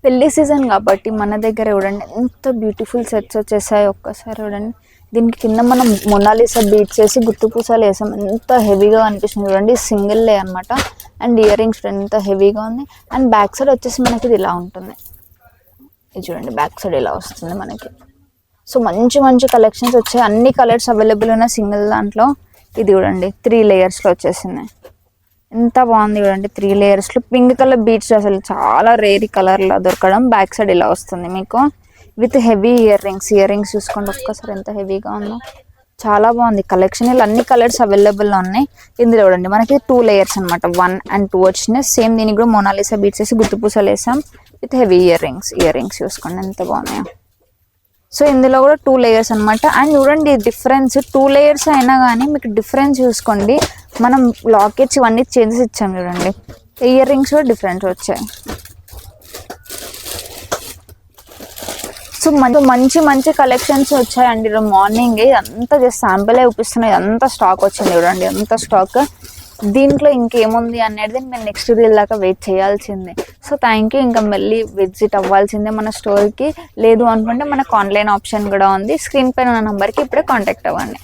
పెళ్లి సీజన్ కాబట్టి మన దగ్గర చూడండి ఎంత బ్యూటిఫుల్ సెట్స్ వచ్చేసాయి. ఒక్కసారి చూడండి, దీనికి కింద మనం మొనాలిసా బీట్స్ వేసి గుట్టు పూసలు వేసాం. ఎంత హెవీగా అనిపిస్తుంది చూడండి, సింగిల్ లే అనమాట. అండ్ ఇయర్ రింగ్స్ ఎంత హెవీగా ఉంది. అండ్ బ్యాక్ సైడ్ వచ్చేసి మనకి ఇది ఇలా ఉంటుంది. ఇది చూడండి, బ్యాక్ సైడ్ ఇలా వస్తుంది మనకి. సో మంచి మంచి కలెక్షన్స్ వచ్చాయి, అన్ని కలర్స్ అవైలబుల్ ఉన్న సింగిల్ దాంట్లో. ఇది చూడండి 3 లేయర్స్లో వచ్చేసింది. ఎంత బాగుంది చూడండి, 3 లేయర్స్లో పింక్ కలర్ బీట్స్ అసలు చాలా రేర్ కలర్లో దొరకడం. బ్యాక్ సైడ్ ఇలా వస్తుంది మీకు విత్ హెవీ ఇయర్ రింగ్స్ చూసుకోండి ఒక్కసారి ఎంత హెవీగా ఉందో. చాలా బాగుంది కలెక్షన్. ఇలా అన్ని కలర్స్ అవైలబుల్లో ఉన్నాయి. ఇందులో చూడండి మనకి 2 లేయర్స్ అనమాట, 1 and 2 వచ్చినాయి. సేమ్ దీనికి కూడా మొనాలిసా బీట్స్ వేసి గుర్తు పూసలు వేసాం విత్ హెవీ ఇయర్ రింగ్స్ చూసుకోండి ఎంత బాగున్నాయో. సో ఇందులో కూడా 2 లేయర్స్ అనమాట. అండ్ చూడండి డిఫరెన్స్, 2 లేయర్స్ అయినా కానీ మీకు డిఫరెన్స్ చూసుకోండి. మనం లాకెట్స్ ఇవన్నీ చేంజెస్ ఇచ్చాం చూడండి, ఇయర్ రింగ్స్ కూడా డిఫరెన్స్ వచ్చాయి. సో మంచి మంచి కలెక్షన్స్ వచ్చాయండి ఈరోజు మార్నింగ్. ఇదంతా జస్ట్ శాంపులే చూపిస్తున్నాయి, ఇదంతా స్టాక్ వచ్చింది చూడండి, అంత స్టాక్. దీంట్లో ఇంకేముంది అనేది నేను నెక్స్ట్ రీల్ దాకా వెయిట్ చేయాల్సిందే. So thank you. ఇంకా మళ్ళీ విజిట్ అవ్వాల్సిందే మన స్టోర్కి. లేదు అనుకుంటే మనకు ఆన్లైన్ ఆప్షన్ కూడా ఉంది. స్క్రీన్ పైన ఉన్న నెంబర్కి ఇప్పుడే కాంటాక్ట్ అవ్వండి.